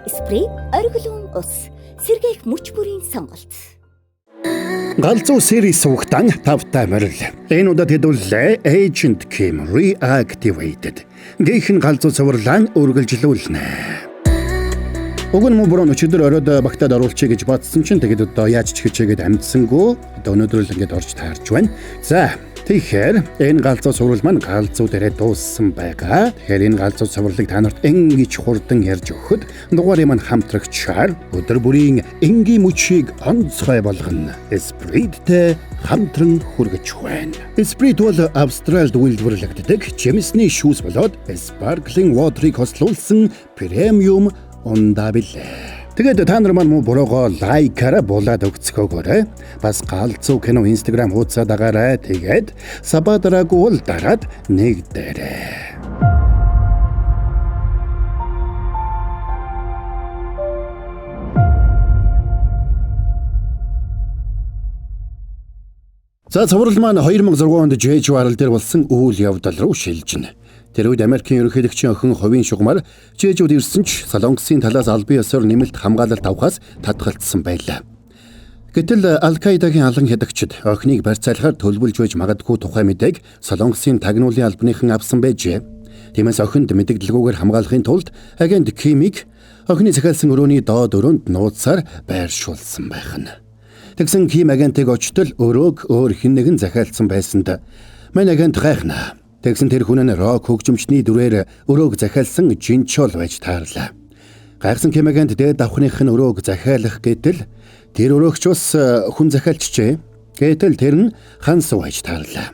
Спрей оргилуун ус. Сэргээх мөч бүрийн сонголт. Галзуу series суугтан тавтай морил. Энэ удаад хэдүүлээ Agent Kim Reactivated. Гейхэн галзуу цувралаан үргэлжлүүлнэ. Уг нь мөн өчигдөр оройд багтаад оруулчих гэж бодсон чинь тэгээд одоо яаж ч хичээгээд амжсангүй. Одоо өнөөдөр л ингэж орж таарч байна. За тэгэхээр энэ галзуу цуврал маань галзуу дээрээ дууссан байгаа. Тэгэхээр энэ галзуу цувралыг та нарт ингэж хурдан ярьж өгөхөд дугаарыг маань хамтрагчаар өдөр бүрийн энгийн мөчийг онцгой болгоно. Esprit-тэй хамтран хүргэж байна. Esprit бол Австральд үйлдвэрлэгддэг жимсний шүүс болоод sparkling water-ыг хослуулсан премиум унда билээ. Тэгээд та нар маань буруугаа лайкаараа булаад өгцгөөгөөрэй. Бас галзуу кино Instagram хуудасаа дагаарай. Тэгээд сабадараагүй бол дараад нэгдээрэй. За цуврал маань 2006 онд Жэжварл дээр болсон үйл явдал руу шилжинэ. Тэр үед Америкийн ерөнхийлөгчийн охин хувийн шугамар Жэжүүд ирсэн ч Солонгосын талаас албан ёсоор нэмэлт хамгаалалт авахаас татгалцсан байлаа. Гэтэл Ал-Каидагийн алан хядагчид охиныг барьцаалахаар төлөвлөж байж магадгүй тухай мэдээг Солонгосын тагнуулын албаныхан авсан байжээ. Тиймээс охинд мэдэгдэлгүйгээр хамгаалахын тулд агент Кимийг охины захиалсан өрөөний доод өрөөнд нууцаар байршуулсан байх нь. Тэгсэн Ким агентыг очтол өрөөг өөр хэн нэгэн захиалсан байсанд мань агент гайхна. Тэгсэн тэр хүн нь рок хөгжимчний дүрээр өрөөг захиалсан Жинчол байж таарлаа. Гайхсан Ким агент дээд давхных нь өрөөг захиалах гэтэл тэр өрөөгч бас хүн захиалчжээ. Гэтэл тэр нь Хансуу байж таарлаа.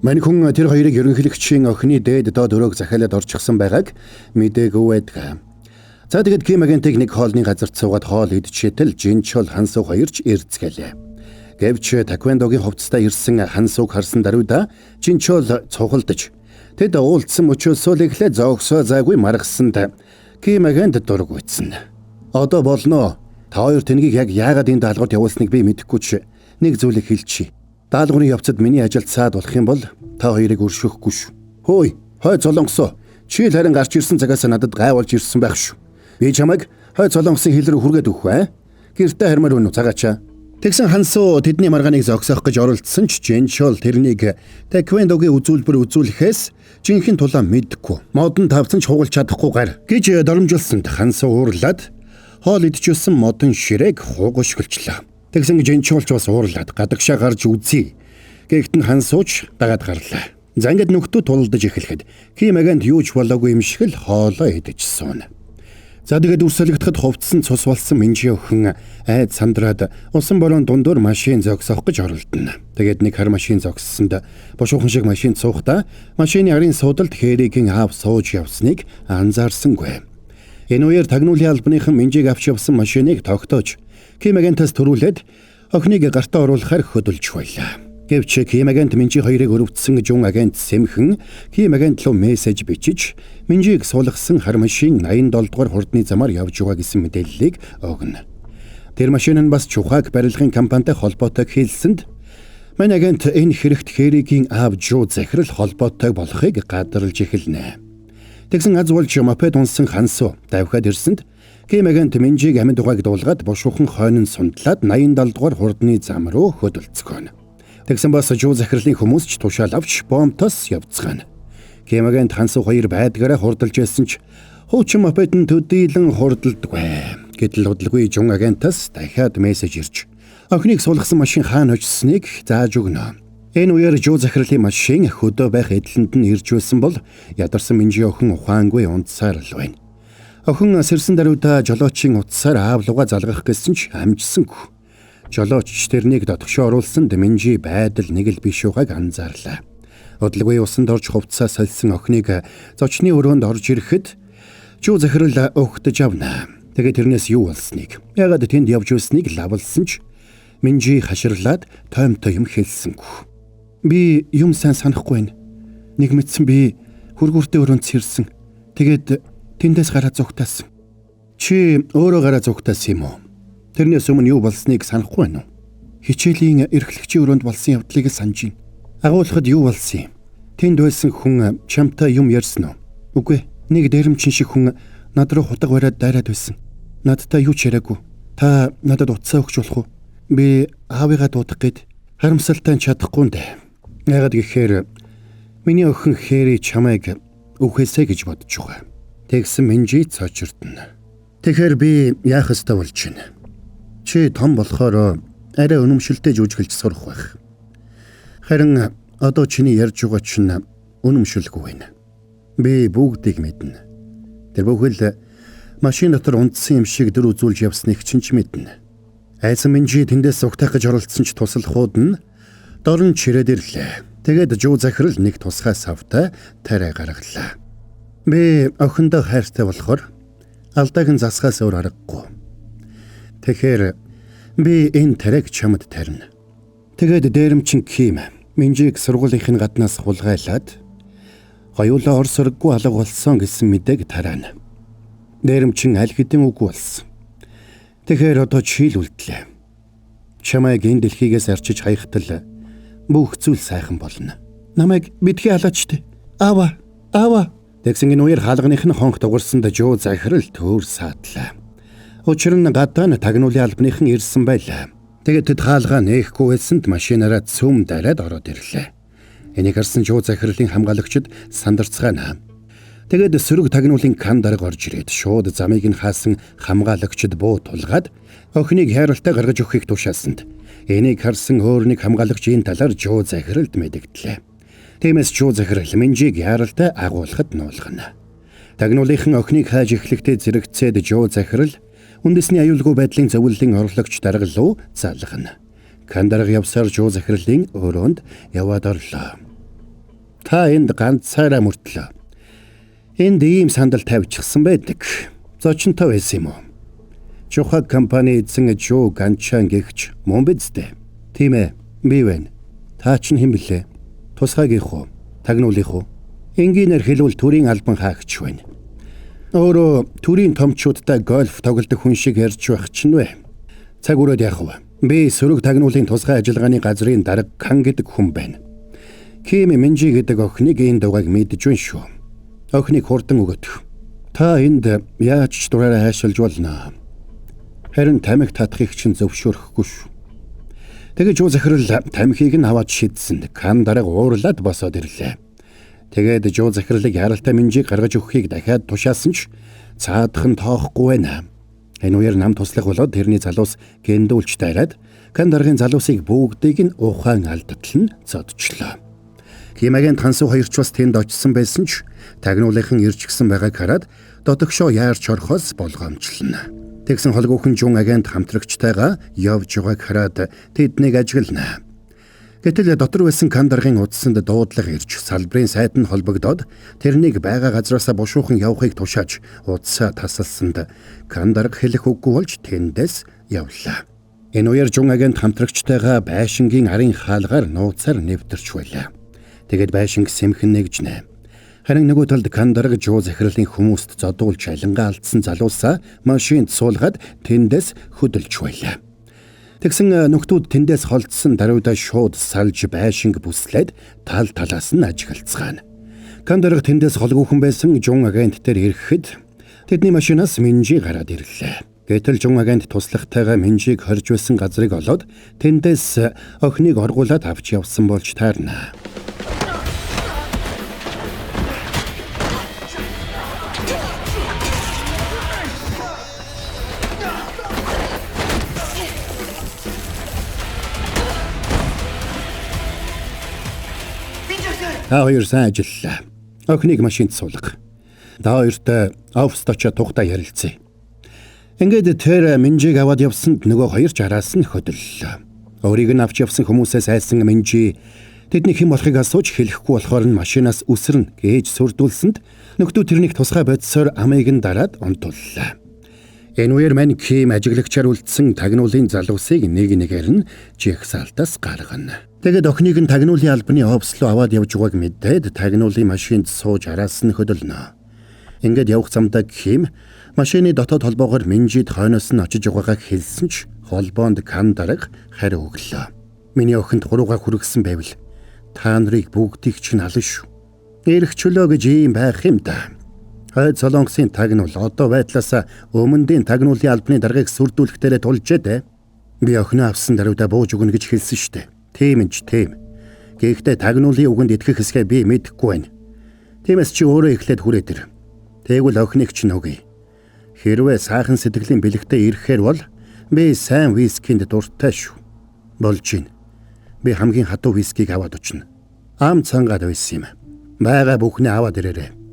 Мань хүн тэр хоёрыг ерөнхийлөгчийн охины дээд доод өрөөг захиалаад орчихсон байгааг мэдээгүй байдаг. За тэгэд Ким агентыг нэг хоолны газар цуугаад хоол идчихэтэл Жинчол Хансуу хоёрч эрцгэлээ. Гэвч таквандогийн хувцастаа ирсэн Хансууг харсан даруйда Жинчол цугалдаж тэд уулзсан мөчөөс эхлээ зогсоо зайгүй маргасанд Ким агент дург үйцэн. Одоо болно. Та хоёр тэнгийг яг яагаад энэ даалгаварт явуулсныг би мэдэхгүй ч нэг зүйлийг хэлчихье. Даалгаврын явцад миний ажилд саад болох юм бол та хоёрыг өршөөхгүй шүү. Хөөе, хой Солонгосоо. Чи л харин гарч ирсэн цагаас надад гайвуулж ирсэн байх шүү. Би чамайг хой Солонгосын хил рүү хүргээд өгөх бай. Гэртээ хармаар өнө цагаачаа. Тэгсэн Хансуу тэдний маргааныг зогсоох гэж оролдсон ч Жинчол тэрнийг таквандогийн үзүүлбэр үзүүлэхээс жинхэнэ тулаан мэдхгүй. Модон тавцсан ч хугалж чадахгүй гар гэж доромжилсанд Хансуу уурлаад хоол идчихсэн модон ширээг хугашгэлчлээ. Тэгсэн Жинчолч бас уурлаад гадагшаа гарч үзье. Гэхдээ Хансууч дагаад гарлаа. За ингээд нөхдөө тулдаж эхлэхэд Ким агент юуч болоогүй юм шиг л хоолоо идчихсэн. За тэгээд үрсэлэгдэхэд хувцсан цус болсон Минжи охин айд сандраад усан борон дундуур машин зогсоох гэж оролдоно. Тэгээд нэг хар машин зогссонд бошуухан шиг машин цуухдаа машины арын суудалд Хэригийн аав сууж явсныг анзаарсангүй. Энэ үеэр тагнуулын албаныхан Минжиг авч явсан машиныг тогтоож Ким агентаас төрүүлээд охиныг гартаа оруулахаар хөдөлж байлаа. Гэвч Ким агент Минжи хоёрыг өрөвдсөн жун агент Сэмхэн Ким агент руу мессеж бичиж Минжиг суулгасан хар машин 87 дугаар хурдны замаар явж байгаа гэсэн мэдээллийг өгнө. Тэр машин нь бас чухаг барилгын компанитай холбоотой хэлсэнд мань агент энэ хэрэгт Хэригийн аав Жу захирал холбоотой болохыг гадарлаж эхэлнэ. Тэгсэн аз болж мопед унсан Хансуу давхад ирсэнд Ким агент Минжиг амьд угааг дуулгаад бушуухан хойно сундлаад 87 дугаар хурдны зам руу хөдөлцгөнө. Тэгсэн бас Жу захирлын хүмүүс ч тушаал авч бомтос явцгаана. Ким агент Хансуу хоёр байдгаараа хурдалж байсан ч хуучин мопедын төдийлөн хурдалдаггүй. Гэтэл удалгүй Жун агентаас дахиад мессеж ирж охиныг суулгасан машин хаана очсныг зааж өгнө. Энэ үеэр Жу захирлын машин хөдөө байх эдлэнд нь ирж байсан бол ядарсан Минжи охин ухаангүй унтсаар л байна. Охин сэрсэн даруйда жолоочийн утсаар аавлууга залгах гэсэн ч амжсангүй. Жолооч тэрнийг дотгошоо оруулсанд Минжи байдал нэг л биш байгааг анзаарлаа. Удалгүй усанд орж хувцсаа сольсон охиныг зочны өрөөнд орж ирэхэд Жу захирал өгтөж авна. Тэгээд тэрнээс юу болсныг, ягаад тэнд явж байсныг лавлсан ч Минжи хаширлаад тоймтой юм хэлсэнгүй. Би юм сайн санахгүй байна. Нэг мэдсэн би хөргүүртэй өрөөнд сэрсэн. Тэгээд тэндээс гараа зүгтаасан. Чи өөрөө гараа зүгтаасан юм уу? Тэрнээс өмнө юу болсныг санахгүй байна уу? Хичээлийн эрхлэгчийн өрөөнд болсон явдлыг санаж байна. Агуулхад юу болсон юм? Тэнд байсан хүн чамтай юм ярьсан уу? Үгүй, нэг дээрэмчин шиг хүн над руу хутга бариад дайраад байсан. надтай юу ч яриаггүй. Та надад утсаа өгч болох уу? Би аавыгаа дуудах гээд харамсалтай чадахгүй нэ. Яагаад гэхээр миний охин Хэри чамайг үхээсэй гэж бодож байгаа. Тэгсэн Минжи цоочирдно. Тэгэхээр би яах ёстой болж байна? Чи том болохоор арай өнөмшөлтэй жүжиглж сурах байх. Харин одоо чиний ярьж байгаа чинь өнөмшөлгүй байна. Би бүгдийг мэднэ. Тэр бүхэл машин дотор унтсан юм шиг дөр үзүүлж явсныг чинь ч мэднэ. Айсан Минжи тэндээс угтах гэж оролцсон ч туслахууд нь дорн чирээд ирлээ. Тэгээд Жуу захирал нэг тусгай савтай тариа гаргалаа. Би охиндоо хайртай болохоор алдааг нь засгаас өөр аргагүй. Тэгэхээр би энэ тариаг чамд тарина. Тэгээд дээрэмчин Ким Минжиг сургуулийнхын гаднаас хулгайлаад гоёулаа ор сөрөггүй алга болсон гэсэн мэдээг тараана. Дээрэмчин аль хэдийн үгүй болсон. Тэгэхээр одоо чийл үлдлээ. Чамайг энэ дэлхийгээс арчиж хаяхтал бүх зүйл сайхан болно. Намайг битгий халаачтай. Аава. Тэгсэн энэ үеэр хаалганых нь хонх дугарсанд Жуу захирал төр саадлаа. Учир нь гадаа нь тагнуулын албаныхан ирсэн байлаа. Тэгээд тэд хаалгаа нээхгүй байсанд машинаараа цөм дараад ороод ирлээ. Энийг харсан Жуу захирлын хамгаалагчид сандарцгаана. Тэгээд сөрөг тагнуулын кан дарга орж ирээд шууд замыг нь хаасан хамгаалагчид буу тулгаад охиныг хайралтай гаргаж өгөхийг тушаасанд энийг харсан өөр нэг хамгаалагч энэ талаар Жуу захиралд мэдэгдлээ. Тиймээс Жуу захирал Минжиг хайралтай агуулхад нуулгана. Тагнуулынхан охиныг хааж эхлэхдээ зэрэгцээд Жуу захирал үндэсний аюулгүй байдлын зөвлөлийн орлогч дарга руу залгана. Кан дарга явсаар Жуу захирлын өрөөнд яваад орлоо. Та энд ганцаараа мөртлөө. Энд ийм сандал тавьчихсан байдаг. Зочинтой байсан юм уу? Жохаг компани эзэн Жуу Ганчан гэгч мөн биз дээ. Тийм ээ, би байна. Та чинь хэн блэ? Тусгайгийнх уу? Тагнуулынх уу? Энгийнээр хэлвэл төрийн албан хаагч байна. Өөрөө төрийн томчуудтай гольф тоглодог хүн шиг ярьж байх чинь вэ? Цаг өрөөд яах вэ? Би сөрөг тагнуулын тусгай ажиллагааны газрын дарга Кан гэдэг хүн байна. Ким Минжи гэдэг охиныг энэ дугааг мэдж байна шүү. Охиныг хурдан өгöd. Та энд яаж ч дураараа хайшилж болно. Харин тамхи татахыг чинь зөвшөөрөхгүй шүү. Тэгээд Жуу захирал тамхиг нь аваад шидсэн. Кан дарга уурлаад босоод ирлээ. Тэгээд Жуу захирлыг харалтай Минжиг гаргаж өгөхийг дахиад тушаасан ч цаадах нь тоохгүй байна. Энэ үеэр нам туслах болоод тэрний залуус гэндүүлж дайраад Кан даргын залуусыг бүгдийг нь ухаан алдатлан зодчлоо. Кимагийн тансуу хоёрч бас тэнд очсон байсан ч тагнуулынхан ирж гисэн байгааг хараад додогшоо яарч орохоос болгоомжлно. Тэгсэн холгүйхэн Жун агент хамтрагчтайгаа явж байгааг хараад тэднийг ажиглана. Гэтэл дотор байсан Кан даргын удсанд дуудлага ирж салбарын сайд нь холбогдоод тэрнийг байгаа газраасаа бушуухан явахыг тушааж удсаа тасалсанд Кан дарга хэлэх үггүй болж тэндээс явлаа. Энэ үеэр Жун агент хамтрагчтайгаа байшингийн арын хаалгаар нууцаар нэвтэрч байлаа. Тэгээд байшинг сэмхэн нэгжнэ. Харин нөгөө талд Кан дарга Жуу захирлын хүмүүст зодуулж алингаа алдсан залуусаа машинд суулгаад тэндээс хөдөлж байлаа. Тэгсэн нөхдүүд тэндээс холдсон даруйдаа шууд салж байшинг бүслээд тал талаас нь ажиглацгаана. Кан дарга тэндээс холгүйхэн байсан Жун агент дээр ирэхэд тэдний машинаас Минжи гараад ирлээ. Гэтэл Жун агент туслахтайгаа Минжиг хорж байсан газрыг олоод тэндээс охиныг оргуулад авч явсан болж таарна. Та хоёр сайн ажиллаа. Охиныг машинд суулга. Та хоёртой оффист очиж тухтай ярилцъя. Ингээд тэр Минжиг аваад явсанд нөгөө хоёр ч араас нь хөдөллөө. Өөрийг нь авч явсан хүмүүсээс айсан Минжи тэдний хэн болохыг асууж хэлэхгүй болохоор нь машинаас үсрэн гэж сүрдүүлсэнд нөхдөө тэрнийг тусгай бодисоор амийг нь дараад онтууллаа. Энэ үеэр мань Ким ажиглагчаар үлдсэн тагнуулын залуусыг нэг нэгээр нь жигсаалтаас гаргана. Тэгээд охиныг нь тагнуулын албаны офис руу аваад явж байгааг мэдээд тагнуулын машинд сууж араас нь хөдөлнө. Ингээд явх замдаа Ким машины дотоод холбоогоор Минжид хойноос нь очиж байгаагаа хэлсэн ч холбоонд Кан дарга хариу өглөө. Миний охинд хурууга хүргэсэн байвал та нарыг бүгдийг чинь ална шүү. Ирэх чөлөө гэж ийм байх юм да. Хойд Солонгосын тагнуул одоо байдлаас өмнөдийн тагнуулын албаны даргаыг сүрдүүлэхтээ тулжээ дээ. Би охиноо авсан даруйдаа бууж өгнө гэж хэлсэн штэ. Тийм ч тийм. Гэхдээ тагнуулын үгэнд итгэх хэсгээ би мэдэхгүй байна. Тиймээс чи өөрөө эхлээд хүрээд ир. Тэгвэл охиныг ч нөгөе. Хэрвээ сайхан сэтгэлийн бэлэгтэй ирэхээр бол би сайн вискинд дуртай шүү. Болж гин. Би хамгийн хатуу вискийг аваад очно. Ам цангаад байсан юм. Бага бүхнээ аваад ирээрэй.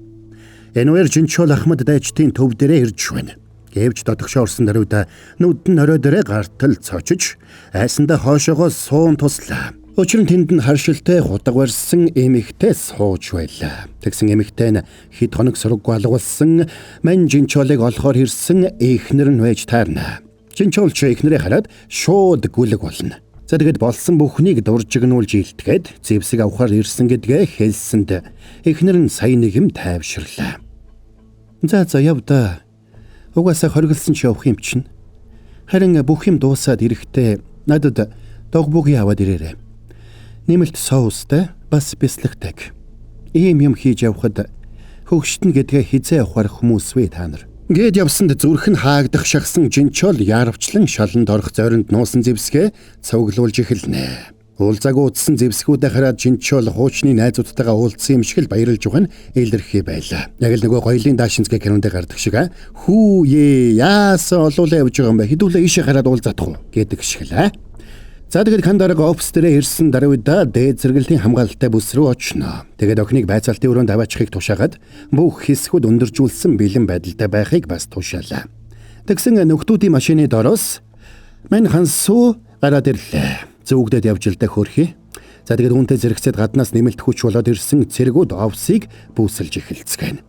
Энэвэр Жинчол Ахмад дайчдын төв дээрээ ирж байна. Гэвч дотогшоо орсон даруйдаа нүд нь орой дээрээ гартал цочиж, айсандаа хоошоогоо суун туслаа. Учир нь тэнд нь харшилтай худаг барьсан эмэгтэй сууж байлаа. Тэгсэн эмэгтэй нь хэд хоног сургуу алгуулсан мань Жинчолыг олохоор ирсэн эхнэр нь байж таарна. Жинчол ч эхнэрээ хараад шууд гүлэг болно. За тэгэд болсон бүхнийг дуржигнуулж илтгээд зэвсэг авахар ирсэн гэдгээ хэлсэнд эхнэр нь сая нэг юм тайвширлаа. За явда. Угаасаа хориглосон ч явах юм чинь. Харин бүх юм дуусаад ирэхдээ надад догбуугийн аваад ирээрэй. Нэмэлт соустай бас бяцлагдаг. Ийм юм хийж явхад хөгштөн гэдгээ хизээ ухаар хүмүүс вэ та нар. Гээд явсанд зүрх нь хаагдах шахсан Жинчол яарвчлан шаланд орох зоринд нуусан зэвсгээ цуглуулж эхэлнэ. Уулзаагүй утсан зэвсгүүдээ хараад Жинчол хуучны найзуудтайгаа уулзсан юм шиг л баярлж байгаа нь илэрхий байлаа. Яг л нөгөө гоёлын даашинзгээ кинонд гардаг шиг хүү яасан олуулаа явж байгаа юм бэ? Хэдүүлээ ийшээ хараад уулзаадах уу гэдэг шиг л За тэгээд Кандарга офс дээрээ ирсэн даруйдаа дээд зэрэглэлийн хамгаалалтай бүс рүү очно. Тэгээд охиныг байцаалтын өрөөнд аваачихыг тушаагаад бүх хэсгүүд өндөржүүлсэн бэлэн байдалтай байхыг бас тушаалаа. Тэгсэн нөхдүүдийн машины дороос мань Хансуу гараад ирлээ. Зүгдээд явж л да хөрхий. За тэгээд үүнтэй зэрэгцээд гаднаас нэмэлт хүч болоод ирсэн цэргүүд офсыг бүсэлж эхэлцгээв.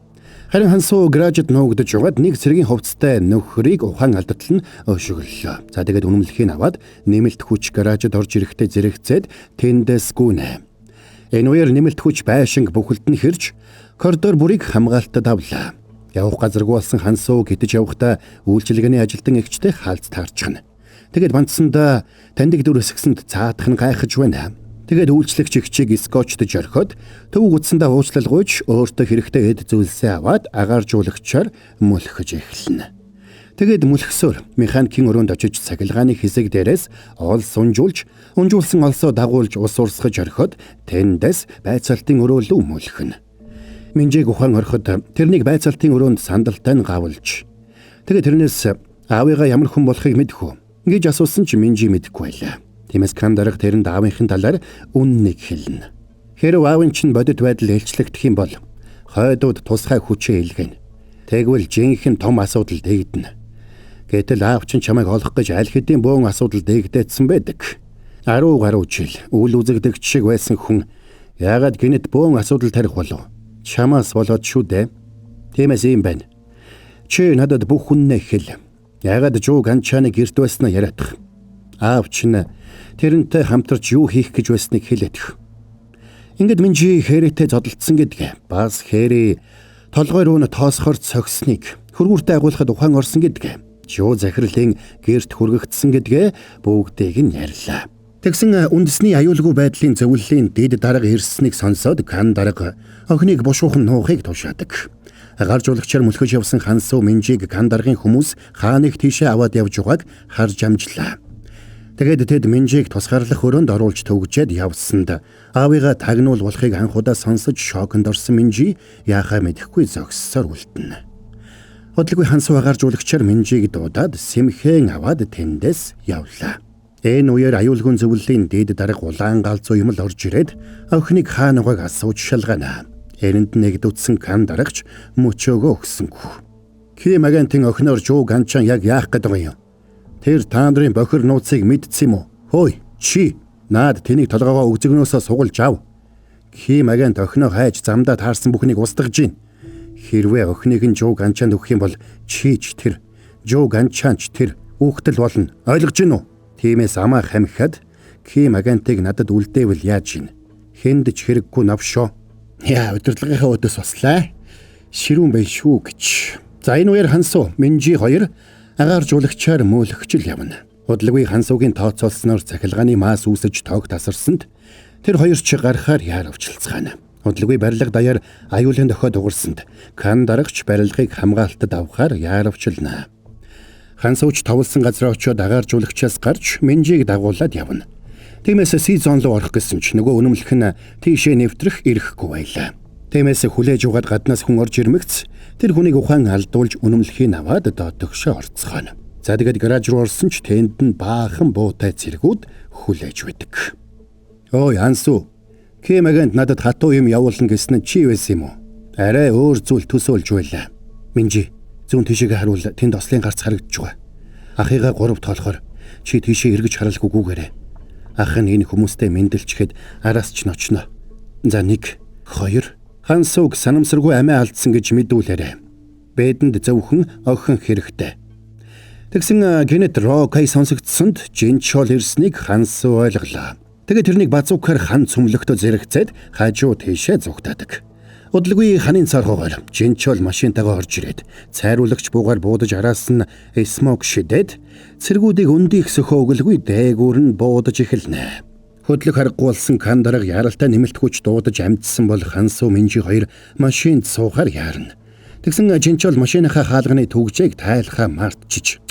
Харин Хансуу гаражид нуугдж яваад нэг цэргийн хувцастай нөхрийг ухаан алдтал нь өшөглөө. За тэгээд үнэмлэхийг аваад нэмэлт хүч гаражид орж ирэхдээ зэрэгцээд тэндээс гүнэ. Энэ үеэр нэмэлт хүч байшинг бүхэлд нь хэрж коридор бүрийг хамгаалтад авлаа. Явах газаргүй болсон Хансуу гитэж явахдаа үйлчилгээний ажилтан эгчтэй хаалц таарчихна. Тэгээд бандсандаа таньдаг дүр өсгсөнд цаадах нь гайхаж байна. Тэгээд үйлчлэгч эгчийг скотчд орхиод төв утсандаа уучлалгүйж өөртөө хэрэгтэй эд зүйлсээ аваад агааржуулагчаар мөлхөж эхэлнэ. Тэгээд мөлхсөөр механикийн өрөөнд очиж цахилгааны хэсэг дээрээс олс унжуулсан олсоо дагуулж ус урсгаж орхиод тэндээс байцаалтын өрөө рүү мөлхнө. Минжиг ухаан орхиод тэрнийг байцаалтын өрөөнд сандалтай нь гавлж. Тэгээд тэрнээс аавыгаа ямар хүн болохыг мэдхүү гэж асуусан ч Минжи мэдэхгүй байлаа. Тиймээс Кандарга тэрэнд аавынхын талаар үннийг хэлнэ. Хэрв аавын чинь бодит байдал илчлэгдэх юм бол хойдууд тусгай хүчээ илгээнэ. Тэгвэл жинхэнэ том асуудал дээгдэнэ. Гэтэл аав чинь чамайг олох гэж аль хэдийн бөөн асуудал дээгдээдсэн байдаг. 10 гаруй жил үл үзэгдэгч шиг байсан хүн яагаад гинэт бөөн асуудал тарих болов? Чамаас болоод шүү дээ. Тиймээс юм байна. Чи надад бүх хүннээ хэл. Яагаад Жуу Ганчааны гэрт байснаа яриадах. Аав чинь тэрнтэй хамтарч юу хийх гэж байсныг хэлэдэх. Ингээд Минжи Хэрэтэй зодолцсон гэдгээ. Бас Хэрэ толгой руу нь тоосхоор цогсныг хөргүүртэй агуулхад ухаан орсон гэдгээ. Жуу захирлын гэрт хүргэгдсэн гэдгээ бүгдийг нь ярьлаа. Тэгсэн үндэсний аюулгүй байдлын зөвлөлийн дэд дарга ирснийг сонсоод Кандарга охиныг бушуухан нуухыг тушаадаг. Гаржуулагчаар мөлхөж явсан Хансуу Минжиг Кандаргын хүмүүс хааныг тийшээ аваад явж байгааг харж амжлаа. Тэгээд тэд Минжиг тусгаарлах өрөөнд оруулж төгжээд явсанд аавыгаа тагнуул болохыг анхудаа сонсож шоконд орсон Минжи яахаа мэдэхгүй зогссоор үлдэнэ. Бодлогын Хансуу гаржуулагчаар Минжиг дуудаад сэмхэн аваад тэндээс явлаа. Энэ үеэр аюулгүй зөвлөлийн дэд дарга улаан галзуу юм л орж ирээд охиныг хаанаагааг асууж шалгана. Эрэнд нэгдүтсэн Кандаргач мөчөөгөө өгсөнгүй. Ким агентын охиноор Жуу Ганчан яг яах гэдэг юм? Тэр та нарын бохир нууцыг мэдсэн юм уу? Хөөе, чи наад тэнийг толгоогоо өгзөгнөөсөө сугалж ав. Ким агент охиноо хайж замдаа таарсан бүхнийг устгаж гин. Хэрвээ охиныг нь Жуу Ганчанд өгөх юм бол чи ч тэр, Жуу Ганчанч тэр үхтэл болно. Ойлгож гин үү? Тиймээс амаа хамхихад Ким агентыг надад үлдээвэл яаж гин? Хэнд ч хэрэггүй навшоо. Яа, удирдлагынхаа өдөөс баслаа. Ширүүн бай шүү гэж. За энэ үеэр Хансуу, Минжи хоёр агааржуулагчаар мөөлөгчл явна. Удалгүй Хансуугийн тооцоолсноор цахилгааны маас үүсэж тоог тасарсанд тэр хоёр ч гарахаар яар авчилцгаана. Удалгүй барилга даяар аюулын дохио дуурсанд Кан дарагч барилгыг хамгаалтад авахаар яаравчлана. Хан сууч товлсон газар очиод агааржуулагчаас гарч Минжийг дагуулад явна. Тиймээс Сизон руу орох гэсэн ч нөгөө үнэмлэх нь тийшээ нэвтрэх ирэхгүй байлаа. Тиймээс хүлээж угаад гаднаас хүн орж ирмэгц тэр хүнийг ухаан алдуулж үнэмлэхийг аваад доотогшоо орцгооно. За тэгээд гараж руу орсон ч тэнд нь баахан буутай цэргүүд хүлээж байдаг. Ой Ансу, Кимэгэнд надад хатуу юм явуулна гэсэн нь чи байсан юм уу? Арай өөр зүйл төсөөлж байлаа. Минжи, зүүн тишээгээ харуул, тэнд ослын гарц харагдаж байгаа. Ахыгаа 3 тоолохоор чи тийшээ эргэж харалгүйгээрэй. Ах нь энэ хүмүүстэй мэндэлчихэд араас ч ночно. За 1, 2 Хансууг санамсаргүй амиа алдсан гэж мэдүүлээрэй. Бэдэнд зөвхөн охин хэрэгтэй. Тэгсэн гинет Рокай сонсогдсонд Жинчол ирснийг Хансуу ойлголоо. Тэгээд тэрнийг базуукаар хан цөмлөгтө зэрэгцээд хажуу тийшээ зугтаадаг. Удалгүй ханын цархуугаар Жинчол машинтайгаа орж ирээд цайруулагч буугаар буудаж араас нь смог шидэд цэргүүдийг өндийх сөхөөгөлгүй дээгүүр нь буудаж эхэлнэ. Хөдлөх харахгүй болсон Кан дарга яралтай нэмэлт хүч дуудаж амжсан бол Хансуу Минжи хоёр машинд суухаар яарна. Тэгсэн Жинчол машиныхаа хаалганы түгжээг тайлхаа мартчиж.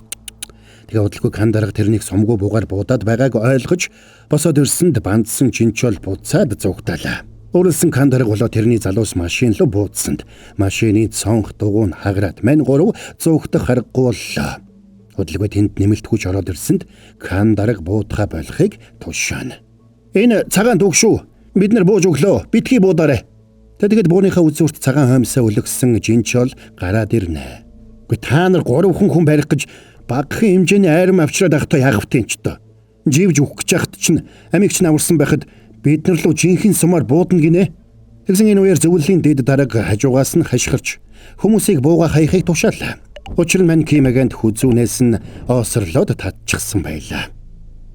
Тэгээ удалгүй Кан дарга тэрнийг сумгүй буугаар буудаад байгааг ойлгож босоод ирсэнд бандсан Жинчол буцаад зугтаалаа. Өөрөлсөн Кан дарга болоо тэрний залуус машин руу буудсанд машины цонх дугуй нь хаграад мань 3 зугтах харахгүй боллоо. Удалгүй тэнд нэмэлт хүч ороод ирсэнд Кан дарга буудахаа болохыг тушаана. Энэ цагаан дүүг шүү. Бид нар бууж өглөө. Битгий буудаарай. Тэгээд бууныхаа үзүүрт цагаан хоймсоо өлгсөн Жинчол гараад ирнэ. Гэхдээ та нар 3 хүн барих гэж багахан хэмжээний айрам авчраад ахтаа яах вэ ч доо. Живж өгөх гэж ахт чинь амигч наварсан байхад бид нар руу жинхэнэ сумаар буудна гинэ. Тэгсэн энэ үеэр зөвлөлийн дэд дарга хажуугаас нь хашгирч хүмүүсийг бууга хаяхыг тушаалаа. Учир нь мань Кимэгэнд хүзүүнээс нь оосрлоод татчихсан байлаа.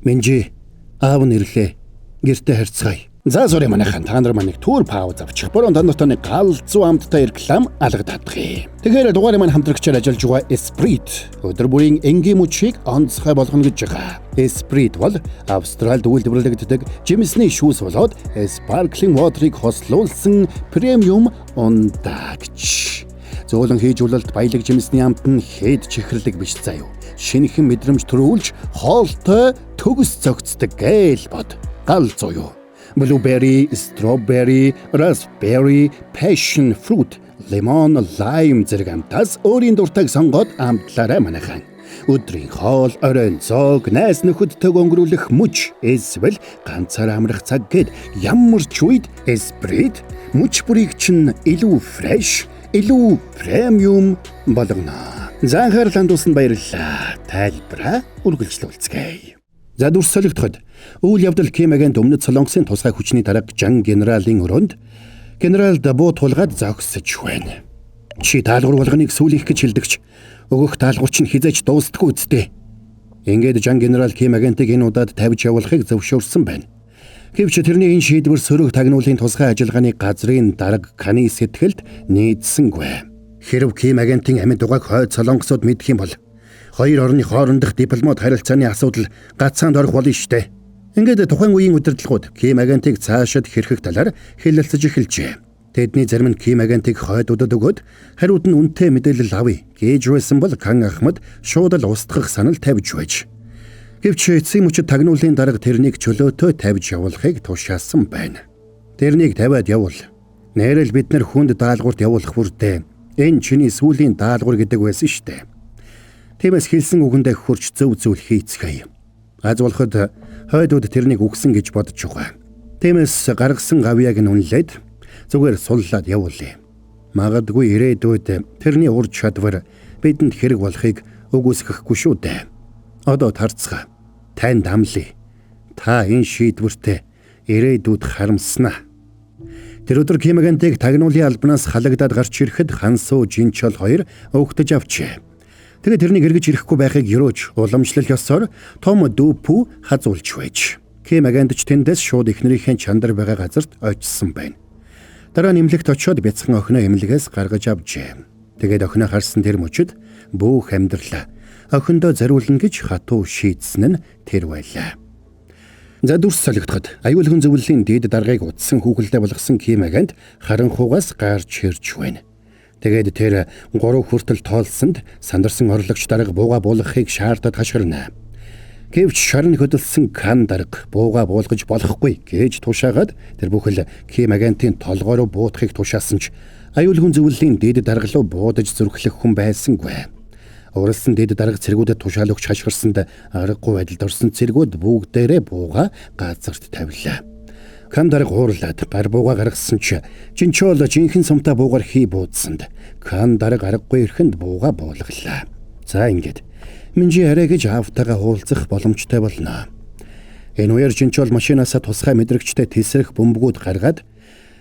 Минжи, аав нь ирлээ. Гэртээ харьцгаая. За зүрэ манайхан та нар манайг түүр пауз авчих. Борон тандартаны галзуу амттай реклам алгададгий. Тэгэхээр дугаарыг маань хамтрагчаар ажиллаж байгаа Esprit өдөр бүрийн энгийн мөчийг онцгой болгоно гэж байгаа. Esprit бол Австралид үйлдвэрлэгддэг жимсний шүүс болоод sparkling water-ыг хослуулсан премиум ундагч. Зөөлөн хийж улалт баялаг жимсний амт нь хэд чихэрлэг биш заяа. Шинэхэн мэдрэмж төрүүлж хоолтой төгс цогцдог гээл бод. Галзуу юу? Blueberry, strawberry, raspberry, passion fruit, lemon, lime зэрэг амтаас өөрийн дуртайг сонгоод амтлаарай манайхан. Өдрийн хоол, оройн цог, найс нөхөдтэйг өнгөрүүлэх мөч, эсвэл ганцаар амрах цаг гээд ямар ч үед Esprit мөч бүрийг чинь илүү fresh, илүү премиум болгоно. За анхаарал хандуулсанд баярлалаа. Тайлбараа үргэлжлүүлцгээе. За дүрс солигдоход үйл явдал Кимэгэнд өмнөд Солонгосын тусгай хүчний дарга Жан генералын өрөөнд генерал Дабо тулгаад зогсож байна. Чи даалгавар болгоныг сүүлэх гэж хэлдэгч өгөх даалгавар чинь хизээч дуустдаггүй үсттэй. Ингээд Жан генерал Кимэгэнтийг энэ удаад тавьж явуулахыг зөвшөөрсөн байна. Гэвч тэрний энэ шийдвэр сөрөг тагнуулын тусгай ажиллагааны газрын дарга Каны сэтгэлд нээдсэнгүй. Хэрв Кимэгэнтийн амьд дугааг хойд Солонгосод мэдэх юм бол хоёр орны хоорондох дипломат харилцааны асуудал гацаанд орох болно штэ. Ингээд тухайн үеийн удирдлагууд Кимэгэнтийг цаашид хэрхэх талаар хэлэлцэж эхэлжээ. Тэдний зарим нь Кимэгэнтийг хойдуудад өгөөд хариуд нь үнэтэй мэдээлэл авъя гэж байсан бол Кан Ахмад шууд л устгах санал тавьж байж. Гэвч эцсийн мөчөд тагнуулын дарга тэрнийг чөлөөтэй тавьж явуулахыг тушаасан байна. Тэрнийг тавиад явуул. Нээрэл бид нар хүнд даалгаварт явуулах бүрдээ. Энэ чиний сүүлийн даалгавар гэдэг байсан штэ. Тиймээс хэлсэн үгэндээ хурж зөв зүйл хийцгээе. Аз болоход хойдууд тэрнийг үгсэн гэж бодож байгаа. Тиймээс гаргасан гавьяаг нь үнэлээд зүгээр суллаад явуулъя. Магадгүй ирээдүйд тэрний ур чадвар бидэнд хэрэг болохыг үгүйсгэхгүй шүү дээ. Одоо тарцгаа. Танд амлая. Та энэ шийдвэртээ ирээдүйд харамснаа. Тэр өдөр Кимэгэнтийг тагнуулын албанаас халагдаад гарч ирэхэд Хансуу Жинчол хоёр өгтөж авчээ. Тэгээд тэрнийг эргэж ирэхгүй байхыг юрууч уламжлал ёсоор том дүүпүү хазуулж байж. Кимэгэнт ч тэндээс шууд эхнэрийнхээ чандар байгаа газарт очсон байна. Дараа нэмлэгт очиод бяцхан охиноо эмнэлгээс гаргаж авчээ. Тэгээд охиноо харсан тэр мөчөд бүх амьдралаа охиндоо зориулна гэж хатуу шийдсэн нь тэр байлаа. За дүрс солигдоход аюулгүй зөвлөлийн дээд даргаыг утсан хүүхэлдэй болгосон Ким агент харанхуугаас гарч ирж байна. Тэгээд тэр 3 хүртэл тоолсонд сандарсан орлогч дарга бууга буулгахыг шаардаад хашгирна. Гэвч шарн хөдөлсөн Кан дарга бууга буулгаж болохгүй гэж тушаагаад тэр бүхэл Ким агентийн толгой руу буутахыг тушаасан ч аюулгүй зөвлөлийн дээд дарга руу буудаж зүрхлэх хүн байсангүй. Уралсан дээд дарга цэргүүдэд тушаал өгч хашгирсанд аргагүй байдалд орсон цэргүүд бүгдээрээ бууга газарт тавилаа. Кан дарга уурлаад гар бууга гаргасан ч Жинчол жинхэнэ сумтаа буугаар хий буудсанд Кан дарга аргагүй ирэхэнд бууга буулгалаа. За ингээд Минжи арай гэж аавтайгаа уулзах боломжтой болно. Энэ үеэр Жинчол машинаасаа тусгай мэдрэгчтэй тесрэх бөмбөгүүд гаргаад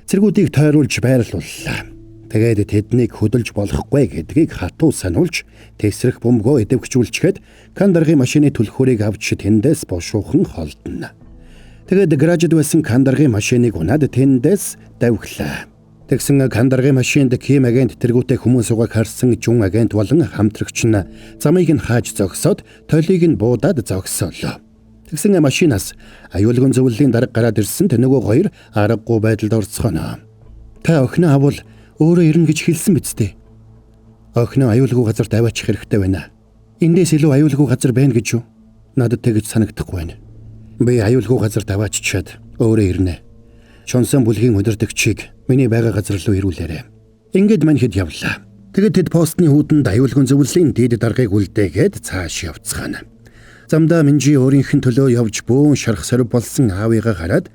цэргүүдийг тойруулж байрлууллаа. Тэгээд тэднийг хөдөлж болохгүй гэдгийг хатуу сануулж тесрэх бөмбөгөө идэвхжүүлчихэд Кан даргын машины түлхүүрийг авч тэндээс бошуухан холдно. Тэгээд гаражд байсан Кан даргын машиныг унаад тэндээс давхлаа. Тэгсэн Кан даргын машинд Ким агент тэргүүтэй хүмүүс угааг харсан Жун агент болон хамтрагч нь замыг нь хааж зогсоод толийг нь буудаад зогсоолоо. Тэгсэн машинаас аюулгүй зөвлөлийн дарга гараад ирсэнд нөгөө хоёр аргагүй байдалд орцгоно. Та охиноо авал өөрөө ирнэ гэж хэлсэн биз дээ. Охиноо аюулгүй газарт аваачих хэрэгтэй байна. Эндээс илүү аюулгүй газар байна гэж юу? Надад тэгж санагдахгүй байна. Би аюулгүй газарт авааччаад өөрөө ирнэ. Чонсон бүлгийн өдөртөгчийг миний байгаа газар руу ирүүлээрэй. Ингээд мань хэд явлаа. Тэгэд тэд постны хүүтэнд аюулгүй зөвлөлийн дээд даргыг үлдээгээд цааш явцгаана. Замдаа Минжи өөрийнх нь төлөө явж бөөн шарх сорив болсон аавыгаа хараад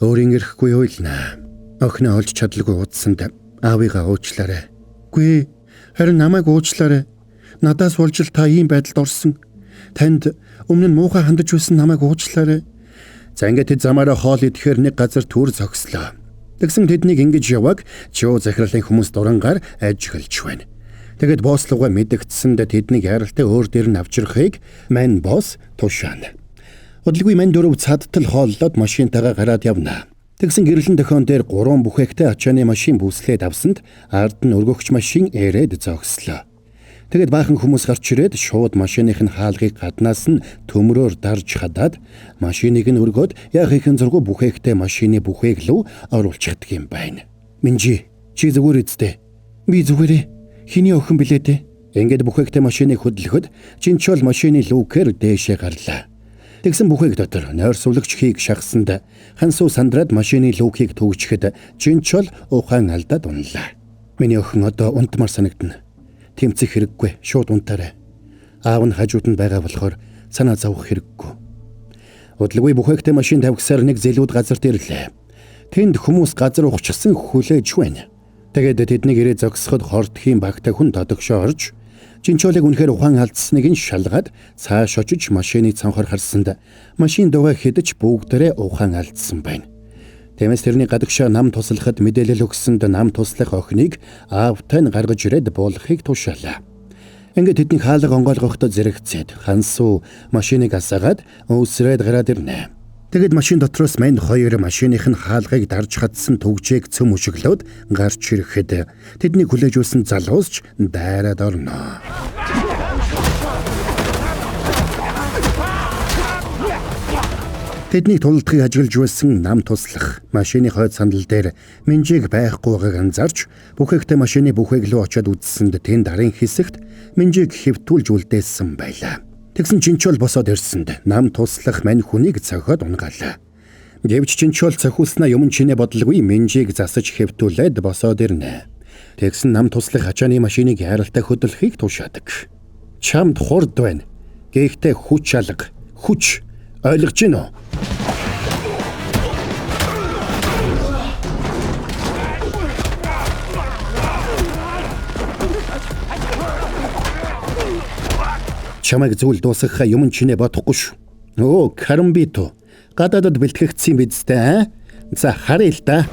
өөрийн ирэхгүй уйлнаа. Охиноо олж чадлагүй удсанд аавыгаа уучлаарай. Гүй, харин намайг уучлаарай. Надаас болж л та ийм байдалд орсон. Танд өмнө нь муухай хандаж байсан намайг уучлаарай. За ингээд тэд замаараа хоол идэхээр нэг газар түр зогслоо. Тэгсэн тэднийг ингэж яваг Жоо захирлын хүмүүс дурангаар ажиглаж байна. Тэгэд босслуугаа мэдэгдсэнд тэднийг яралтай өөр дээр нь авчрахыг мань босс тушаана. Удалгүй мань дөрөв цадтал хооллоод машинтайгаа гараад явна. Тэгсэн гэрлэн дохион дээр 3 бүхээгтэй ачааны машин бүслээд авсанд ард нь өргөгч машин ирээд зогслоо. Тэгэд баахан хүмүүс гарч ирээд шууд машиных нь хаалгыг гаднаас нь төмрөөр дарж хадаад машиныг нь өргөөд яг ихэн зургу бүхээгтэй машины бүхээг лөө оруулчихдаг юм байна. Минжи, чи зүгээр үстэ. Би зүгээрээ. Хиний охин билээ дээ. Ингээд бүхээгтэй машиныг хөдлөхөд Жинчол машины лүүкээр дээшээ гарлаа. Тэгсэн бүхээг дотор нойр сувлагч хийг шахсанд хансуу сандраад машины лүүкийг төгжихэд Жинчол ухаан алдаад унлаа. Миний охин одоо унтмар санагдана. Тэмцэх хэрэггүй, шууд унтаарай. Аав нь хажууд нь байгаа болохоор санаа зовох хэрэггүй. Удалгүй бүхээгтэй машин тавьгсаар нэг зэлүүд газарт ирлээ. Тэнд хүмүүс газар ухчихсан хүлээж байна. Тэгээд тэднийг ирээ зогсоход хортхийн багтай хүн тодогшоо орж Жинчолыг үнэхээр ухаан алдсныг нь шалгаад цааш очиж машины цанхаар харсанд машин дугаа хэдэж бүгдээрээ ухаан алдсан байна. Тиймээс тэрний гадагшаа нам туслахад мэдээлэл өгсөнд нам туслах охиныг аавтай нь гаргаж ирээд буулгахыг тушаалаа. Ингээд тэдний хаалга онгойлгохдоо зэрэгцээд хансуу машиныг асаагаад өвсрээд гараад ирнэ. Тэгэд машин дотроос мань хоёр машиных нь хаалгыг дарж хадсан төгжээг цөм өшөглөөд гарч ирэхэд тэдний хүлээжүүлсэн залуусч дайраад орно. Тэднийг тулдахыг ажиглаж байсан нам туслах машины хойд сандал дээр Минжиг байхгүй байгааг анзаарч бүхээгтэй машины бүхээг лөө очиод үзсэнд тэнд арын хэсэгт Минжиг хэвтүүлж үлдээсэн байлаа. Тэгсэн Жинчол босоод ирсэнд нам туслах мань хүнийг цохиод унгаалаа. Гэвч Жинчол цохиулснаа юм чинээ бодлогүй Минжиг засаж хэвтүүлээд босоод ирнэ. Тэгсэн нам туслах ачааны машиныг яралтай хөдөлгөхийг тушаадаг. Чамд хурд байна. Гэхдээ хүч алга. Хүч ойлгож гин үү? Чамайг зүйл дуусгахаа юм чинээ бодохгүй шүү. Оо, Карамбито. Гадаадд бэлтгэгдсэн биз дээ, аа? За, харъя л да.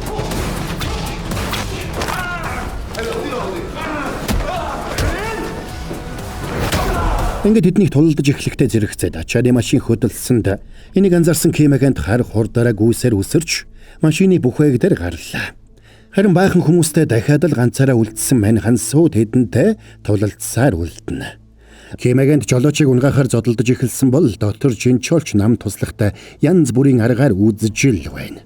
Ингээд тэднийг тулалдаж эхлэхдээ зэрэгцээд ачааны машин хөдөлсөнд энийг анзаарсан Ким агент хар хурдаараа гүйсээр үсэрч машины бүхээг дээр гарлаа. Харин баахан хүмүүстэй дахиад л ганцаараа үлдсэн мань хансуу тэдэнтэй тулалдсаар үлдэнэ. Кимэгэнт жолоочийг унгахаар зодолдож эхэлсэн бол дотор жинчоолч нам туслахтай янз бүрийн аргаар үзэж л байна.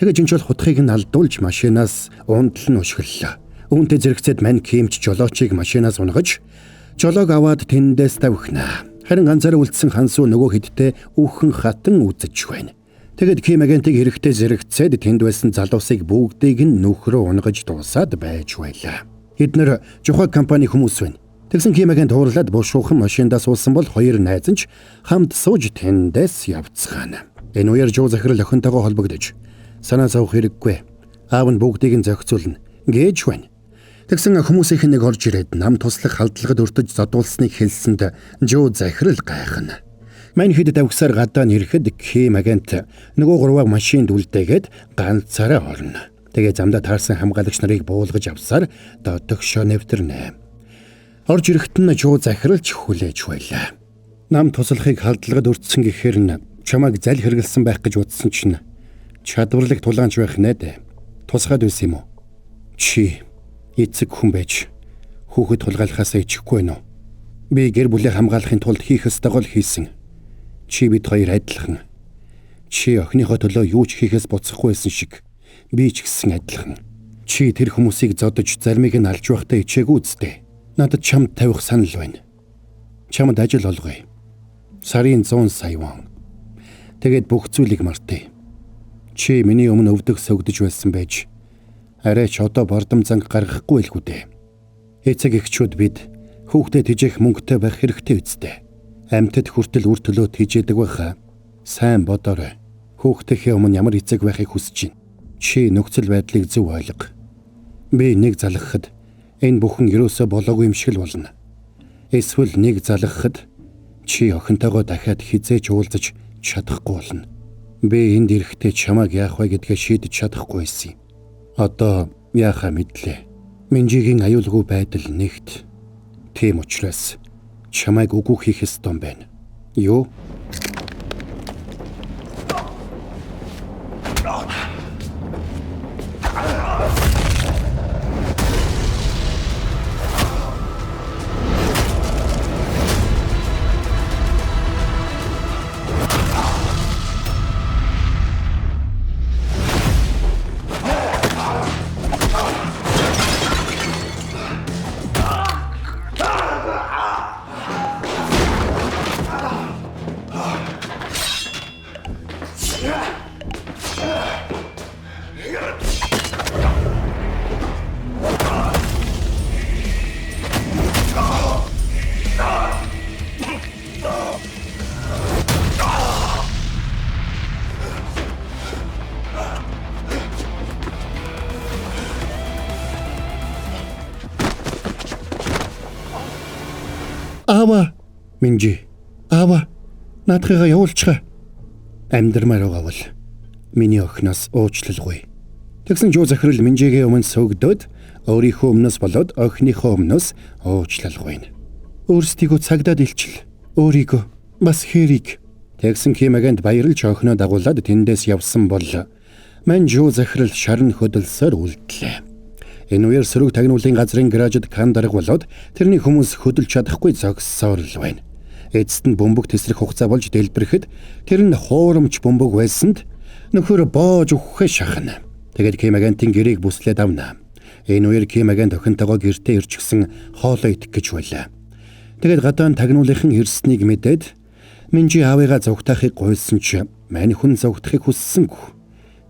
Тэгээ жинчоол хутгийг нь алдуулж машинаас унтал нь ушгллаа. Үүнтэй зэрэгцээд мань Кимч жолоочийг машинаас унгаж жолоог аваад тэндээс тавхина. Харин ганцаараа үлдсэн Хансуу нөгөө хэдтэй үхэн хатан үзэж байна. Тэгэд Кимэгэнтийг эрэхтэй зэрэгцээд тэнд байсан залуусыг бүгдийг нь нүх рүү унгаж дуусаад байж байлаа. Эднэр жухаг компани хүмүүс байна. Тэгсэн Кимэгэнт уурлаад бушуухан машиндаа суусан бол хоёр найз нь хамт сууж тэндээс явцгаана. Энэ үеэр Жуу захирал охинтойгоо холбогдож санаа зовох хэрэггүй. Аав нь бүгдийг нь зохицуулна гэж байна. Тэгсэн хүмүүсийнх нэг орж ирээд нам туслах халдлагад өртөж зодуулсныг хэлсэнд Жуу захирал гайхна. Мань хэд давгсаар гадаа нэрэхэд Кимэгэнт нөгөө гурваа машинд үлдээгээд ганцаараа орно. Тэгээ замдаа таарсан хамгаалагч нарыг буулгаж авсаар дотогшоо нэвтэрнэ. Орж ирэхэд нь Жуу захиралч хүлээж байлаа. Нам туслахыг халдлагад өртсөн гэхээр нь чамайг зал хэргэлсэн байх гэж утсан чинь чадварлаг тулгаанч байх нэ. Тусгаад байсан юм уу? Чи эцэг хүн байж хүүхэд тулгаалахаас ичихгүй нөө. Би гэр бүлээ хамгаалахын тулд хийх ёстойгоо л хийсэн. Чи бид хоёр адилхан. Чи охиныхоо төлөө юу ч хийхээс буцахгүй байсан шиг би ч гэсэн адилхан. Чи тэр хүмүүсийг зодож зармыг нь алж байхдаа ичээгүй үсттэй. Надад чамд тавих санал байна. Чамд ажил олгоё. Сарын 100 сая вон. Тэгээд бүх зүйлийг мартъя. Чи миний өмнө өвдөх сөгдөж байсан байж арай ч одоо бардам занг гаргахгүй л хүдэ. Эцэг эхчүүд бид хүүхдэд тижээх мөнгөтэй байх хэрэгтэй үсттэй. Амьтад хүртэл үр төлөө тижээдэг байхаа. Сайн бодоорой. Хүүхдийнхээ өмнө ямар эцэг байхыг хүсэж байна. Чи нөхцөл байдлыг зөв ойлго. Би нэг залгахад энэ бүхэн ерөөсөө болоогүй юм шиг л болно. Эсвэл нэг залгахад чи охинтойгоо дахиад хизээж уулзаж чадахгүй болно. Би энд ирэхдээ чамайг яах вэ гэдгээ шийдэж чадахгүй байсан юм. Одоо яахаа мэдлээ. Минжигийн аюулгүй байдал нэгт. Тийм учраас чамайг үгүй хийх ёстой юм байна. Юу? Аава, Минжи. Аава, наадхыгаа явуулчихаа. Амьдмаар байгаа бол миний охиноос уучлалгүй. Тэгсэн Жуу захирал Минжигийн өмнө сөгдөөд өөрийнхөө өмнөөс болоод охиныхоо өмнөөс уучлалгүй. Өөрсдийгөө цагдаад илчил. Өөрийгөө бас хэрийг. Тэгсэн Кимэгэнт баярлж охиноо дагуулад тэндээс явсан бол мань Жуу захирал шарн хөдөлсөөр үлдлээ. Энэ үеэр сөрөг тагнуулын газрын гаражид кан дарга болоод тэрний хүмүүс хөдөлж чадахгүй зогссоор л байна. Эцэст нь бөмбөг тесрэх хугацаа болж дэлбэрэхэд тэр нь хуурамч бөмбөг байсанд нөхөр боож өгөхөө шахна. Тэгээд Кимэгэнтийн гэрээг бүслээд авна. Энэ үеэр Кимэгэнт охинтойгоо гэртээ ирчихсэн хоолоо идэх гэж байлаа. Тэгээд гадаан тагнуулынхан ирснийг мэдээд Минжи аавыгаа зогтоохыг гуйсан ч мань хүн зогтохыг хүссэнгүй.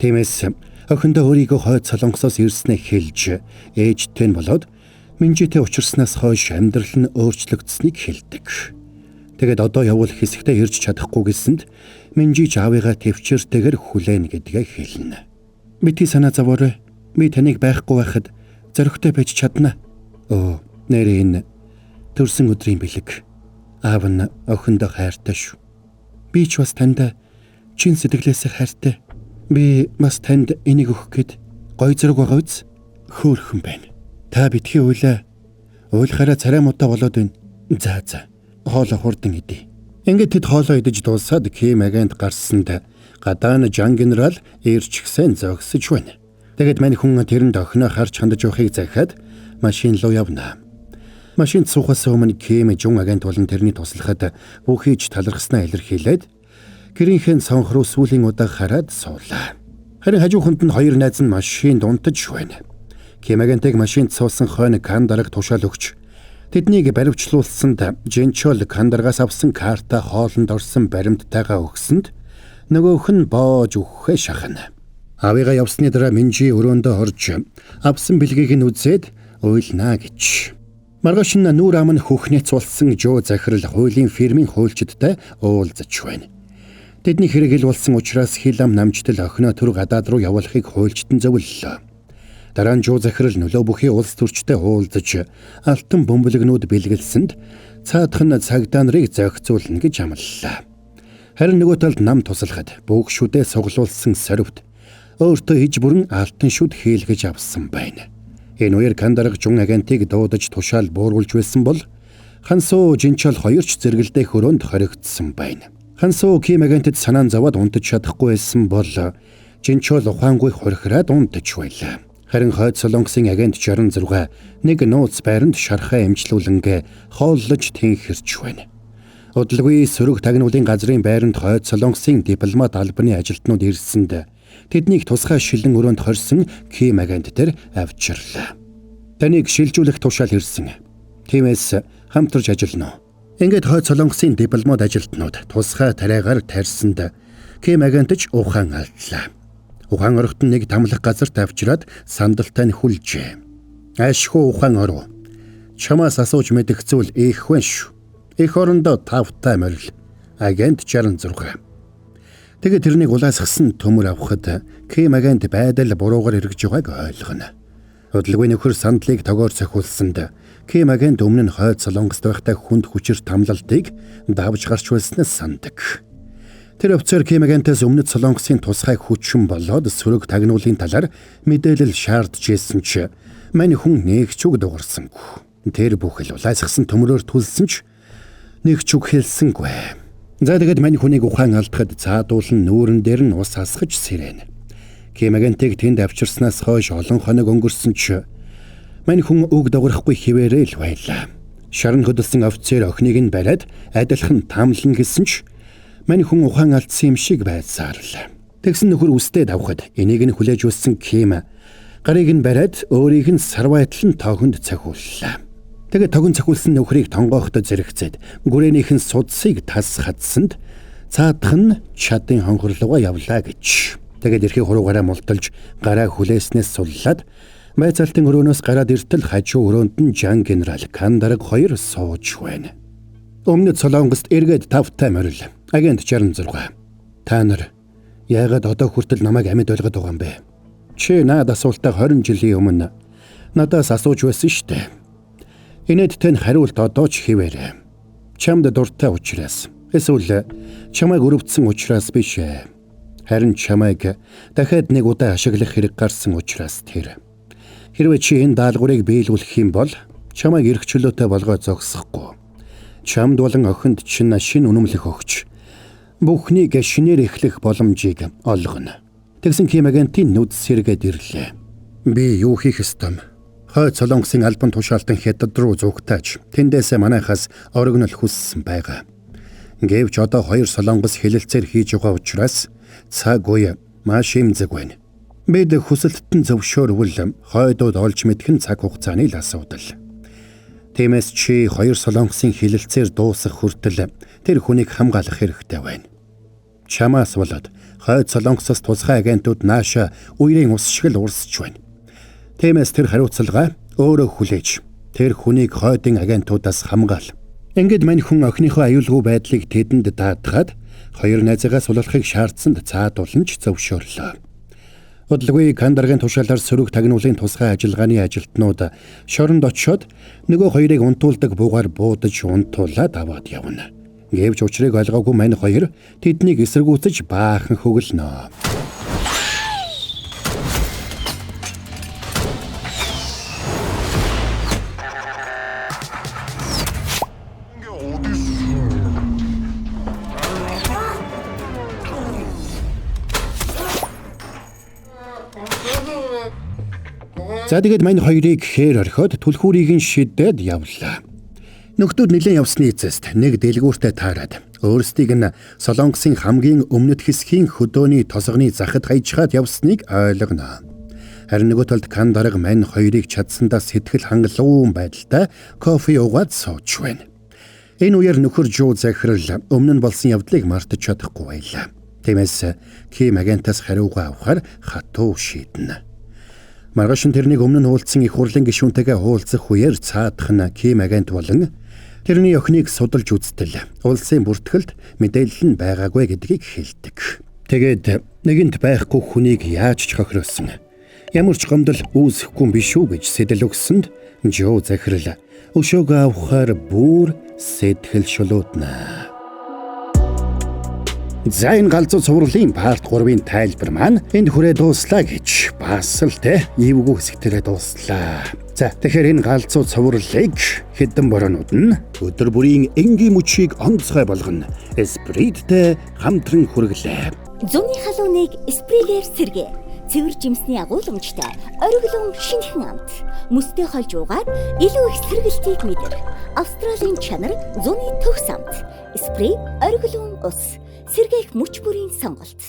Тиймээс охиндоо өөрийгөө хойд солонгосоос ирснээ хэлж ээжтэй нь болоод Минжитэй учирснаас хойш амьдрал нь өөрчлөгдсөнийг хэлдэг. Тэгээд одоо явуул хэсэгтээ ирж чадахгүй гэсэнд Минжи аавыгаа төвчээртэйгээр хүлээн гэдгээ хэлнэ. Бити санаа зовоорой. Би таныг байхгүй байхад зоригтой байж чадна. Нэрээ энэ төрсөн өдрийн бэлэг. Аав нь охиндоо хайртай шүү. Би ч бас танд чин сэтгэлээсээ хайртай. Би бас танд энийг өгөх гээд гой зэрэг байгаа биз? Хөөрхөн байна. Та битгий уйлаа. Уйлахаараа царай муудаа болоод байна. За. Хоолоо хурдан идэ. Ингээд тэд хоолоо идэж дуусаад Кимэгэнт гарсанд гадаана Жан генерал ирчихсэн зогсож байна. Тэгэд мань хүн тэрэнд охиноо харж хандаж явахыг захиад машин руу явна. Машинд суухаас өмнө Ким жун агент болон тэрний туслахад бүхийж талархснаа илэрхийлээд гэрийнхэн сонх руу сүүлийн удаа хараад суулаа. Харин хажууханд нь хоёр найз нь машинд унтаж байна. Ким агентыг машинд суусан хойно Кандараг тушаал өгч тэднийг баривчлуулсанд Женчол Кандаргаас авсан карта хоолнд орсон баримттайгаа өгсөнд нөгөөх нь боож өгөхөө шахана. Авигаа явсны дараа Минжи өрөөндөө орж авсан бэлгийг нь үзээд уйлнаа гэж. Маргааш нь нүүр ам нь хөхнэц болсон Жо захирал хуулийн фирмийн хуульчдтай уулзаж байна. Тэдний хэрэгэл болсон учраас Хилам намжтал охиноо төр гадаад руу явуулахыг хуульчтан зөвлөлөө. Дараа нь Жо захирал нөлөө бүхий улс төрчтэй уулзаж алтан бөмбөлгнүүд бэлгэлсэнд цаадах нь цагдаа нарыг зохицуулна гэж амлалаа. Харин нөгөө талд нам туслахад бөөх шүдээ суглуулсан сорвт өөртөө хиж бүрэн алтан шүд хийлгэж авсан байна. Энэ үеэр Кандараг жун агентыг дуудаж тушаал бууруулж байсан бол Хансуу Жинчол хоёрч зэрэгэлдээ хөрөөнд хоригдсан байна. Хансуу Ким агентэд санаан зовоод унтаж чадахгүй байсан бол Жинчол ухаангүй хурхираад унтаж байлаа. Харин хойд Солонгосын агент 66 нэг нууц байранд шархаа эмчлүүлэнгээ хооллож тэнхэрч байна. Удалгүй сөрөг тагнуулын газрын байранд хойд Солонгосын дипломат албаны ажилтнууд ирсэнд тэднийг тусгай шилэн өрөөнд хорьсон Ким агент тэр авчирлаа. Таныг шилжүүлэх тушаал ирсэн. Тиймээс хамтарч ажиллана. Ингээд хойд Солонгосын дипломат ажилтнууд тусгай тариагаар тарьсанд Ким агент ч ухаан алдлаа. Ухаан орогт нэг тамлах газар тавьчраад сандалтай нь хүлжээ. Ашгүй ухаан оров. Чамаас асууж мэдэх зүйл их хүн шүү. Их орондоо тавтай морил. Агент 66. Тэгээд тэрнийг улаасгсан төмөр авахд Ким агент байдал буруугаар эргэж байгааг ойлгоно. Удалгүй нөхөр сандлыг тогоор цохиулсанд Ким агент өмнө нь хойд Солонгост байхдаа хүнд хүчээр тамлалтыг давж гарч байснаас сандаг. Тэр офицер Ким агентээс өмнөд Солонгосын тусгай хүчин болоод сөрөг тагнуулын талаар мэдээлэл шаардж ирсэн ч мань хүн нэг ч үг дуурсангүй. Тэр бүхэл улаасгсан төмрөөр түлсэн ч нэг ч үг хэлсэнгүй. За тэгээд мань хүнийг ухаан алдахад цаадуулан нүүрэн дээр нь ус асгаж сэрэн. Ким агентыг тэнд авчирснаас хойш олон хоног өнгөрсөн ч мань хүн үг даграхгүй хിവэрээ л байлаа. Шарн хөдөлсөн офицер охиныг нь бариад адилхан таамлан гэсэн ч мань хүн ухаан алдсан юм шиг байсаарлаа. Тэгсэн нөхөр үстэд авахд энийг нь хүлээж өссөн Ким гарыг нь бариад өөрийг нь сарвайтлан тоохонд цохиуллаа. Тэгээд тогон цохиулсан нөхрийг тонгоохтой зэрэгцээд гүрээнийхэн судсыг тас хадсанд цаадах нь чадын хонхорлогоо явлаа гэж. Тэгээд эрхий хуруугаараа мулталж гараа хүлээснээс суллаад байцаалтын өрөөнөөс гараад иртэл хажуу өрөөнд нь Жан генерал Кандараг 2 сууж байна. Өмнөд Солонгост эргээд тавтай морил. Агент 66. Та нар яагаад одоо хүртэл намайг амьд ойлгоод байгаа юм бэ? Чи надад асуултаа 20 жилийн өмнө надаас асууж байсан шүү дээ. Инээд тань хариулт одоо ч хിവэрэ. Чамд дуртай учраас эсвэл чамайг өрөвдсөн учраас биш ээ. Харин чамайг дахиад нэг удаа ашиглах хэрэг гарсан учраас тэр. Хэрвээ чи энэ даалгаврыг биелүүлэх юм бол чамайг эрх чөлөөтэй болгоо зогсохгүй. Чамд болон охинд чинь шинэ үнэмлэх өгч бүхнийг шинээр эхлэх боломжийг олгоно. Тэгсэн Ким агентийн нүд сэргээд ирлээ. Би юу хийх ёстой юм? Хойд Солонгосын албан тушаалтан хятад руу зүгтааж тэндээсээ манайхаас орогнол хүссэн байгаа. Гэвч одоо хоёр Солонгос хэлэлцээр хийж байгаа учраас цаг үе маш эмзэг байна. Бид хүсэлтэн зөвшөөрвөл хойдууд олж мэдэх нь цаг хугацааны л асуудал. Тиймээс чи хоёр Солонгосын хэлэлцээр дуусах хүртэл тэр хүнийг хамгаалах хэрэгтэй байна. Чамаас болоод хойд Солонгосоос тусгай агентууд нааша үерийн ус шиг л урсж байна. Тиймээс тэр хариуцлага өөрөө хүлээж тэр хүнийг хойдын агентуудаас хамгаал. Ингээд мань хүн охиныхоо аюулгүй байдлыг тэдэнд даатгаад хоёр найзаагаа суллахыг шаардсанд цаадуулан ч зөвшөөрлөө. Удалгүй Кандаргийн тушаалаар сөрөг тагнуулын тусгай ажиллагааны ажилтнууд шоронд очиод нөгөө хоёрыг унтуулдаг буугаар буудаж унтуулаад аваад явна. Гэвч учрыг ойлгоогүй мань хоёр тэднийг эсэргүүцэж баахан хөглөнө. За тэгээд мань хоёрыг хээр орхиод түлхүүрийг нь шидээд явлаа. Нөхдүүд нэлээд явсны эцэст нэг дэлгүүртээ таарад өөрсдийг нь Солонгосын хамгийн өмнөд хэсгийн хөдөөний тосгоны захад хаяжгаад явсныг ойлгоно. Харин нөгөө талд кан дарга мань хоёрыг чадсандаа сэтгэл хангалуун байдалтай кофе уугаад сууж байна. Энэ үеэр нөхөр Жуу захирал өмнө нь болсон явдлыг мартаж чадахгүй байлаа. Тиймээс Ким агентаас хариугаа авахар хатуу шийднэ. Маргааш нь тэрнийг өмнө нь уулзсан их хурлын гишүүнтэйгээ уулзах үеэр цаадах нь Ким агент болон тэрний охиныг судалж үзтэл улсын бүртгэлд мэдээлэл нь байгаагүй гэдгийг хэлдэг. Тэгээд нэгэнт байхгүй хүнийг яаж ч хохиросон. Ямар ч гомдол үүсэхгүй биш үү гэж сэтэл өгсөнд Жуу захирал өшөөгөө авахаар бүр сэтгэл шулуутна. За энэ галзуу цувралын парт 3-ын тайлбар маань энд хүрээ дууслаа гэж бас л эвгүй хэсэгтэрээ дууслаа. За тэгэхээр энэ галзуу цувралыг хэдэн бороонд нь өдөр бүрийн энгийн мөчийг онцгой болгоно. Эсприттэй хамтран хүргэлээ. Зуны халууныг спрейгээр сэргээ. Цэвэр жимсний агуулмжтай ориглон шинэхэн амт. Мөстэй холж уугаад илүү их сэргэлтийг мэдэр. Австралийн чанар зуны төгс амт. Спрей ориглон ус. Сэргээх мөч бүрийн сонголт.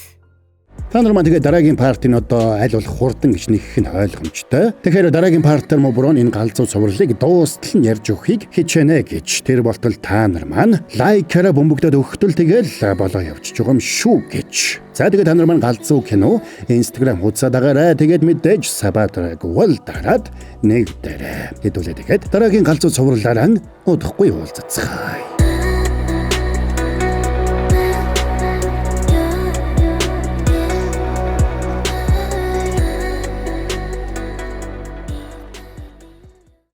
Та нар маань тэгээ дараагийн партийн одоо аль болох хурдан гэж нэгэх нь ойлгомжтой. Тэгэхээр дараагийн партер моброн энэ галзуу цувралыг дуустал нь ярьж өгөхийг хичээнэ гэж тэр болтол та нар маань лайкаараа бөмбөгдөд өгтөл тэгэл болоо явчих юм шүү гэж. За тэгээ та нар маань галзуу кино Instagram хуудасаа дагаарай. Тэгээд мэдээж Сабатраг вол дараад нэг дээрээ хэдүүлээ. Тэгээд дараагийн галзуу цувралаараа удахгүй уулзцгаая.